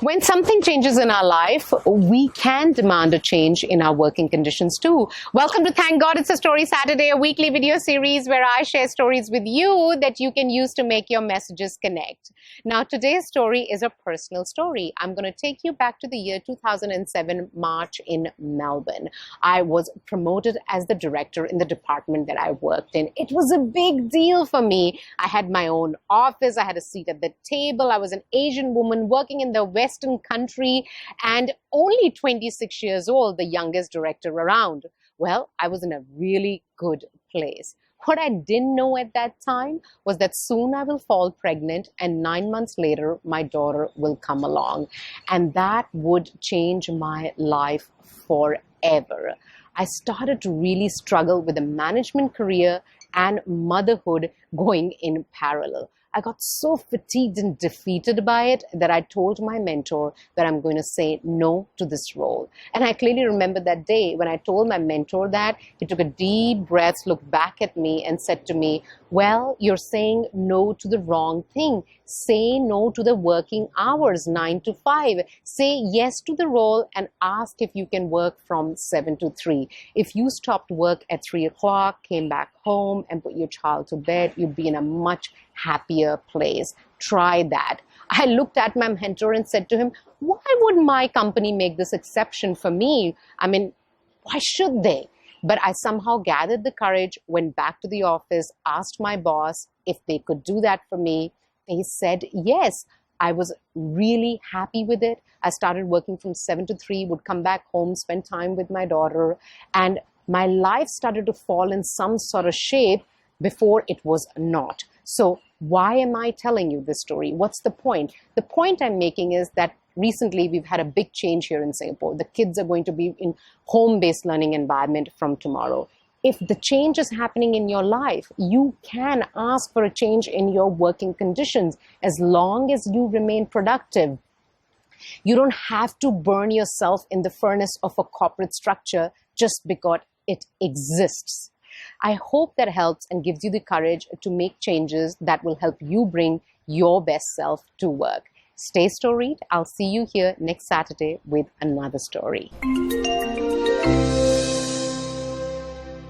When something changes in our life, we can demand a change in our working conditions too. Welcome to Thank God It's a Story Saturday, a weekly video series where I share stories with you that you can use to make your messages connect. Now, today's story is a personal story. I'm going to take you back to the year 2007, March in Melbourne. I was promoted as the director in the department that I worked in. It was a big deal for me. I had my own office. I had a seat at the table. I was an Asian woman working in the Western country and only 26 years old, the youngest director around. Well, I was in a really good place. What I didn't know at that time was that soon I will fall pregnant and 9 months later, my daughter will come along. And that would change my life forever. I started to really struggle with a management career and motherhood going in parallel. I got so fatigued and defeated by it that I told my mentor that I'm going to say no to this role. And I clearly remember that day when I told my mentor that, he took a deep breath, looked back at me and said to me, well, you're saying no to the wrong thing. Say no to the working hours, 9 to 5. Say yes to the role and ask if you can work from 7 to 3. If you stopped work at 3 o'clock, came back home and put your child to bed, you'd be in a much happier place. Try that. I looked at my mentor and said to him, why would my company make this exception for me? I mean, why should they? But I somehow gathered the courage, went back to the office, asked my boss if they could do that for me. They said yes. I was really happy with it. I started working from 7 to 3, would come back home, spend time with my daughter, and my life started to fall in some sort of shape before it was not. So why am I telling you this story? What's the point? The point I'm making is that recently we've had a big change here in Singapore. The kids are going to be in home-based learning environment from tomorrow. If the change is happening in your life, you can ask for a change in your working conditions as long as you remain productive. You don't have to burn yourself in the furnace of a corporate structure just because it exists. I hope that helps and gives you the courage to make changes that will help you bring your best self to work. Stay storied. I'll see you here next Saturday with another story.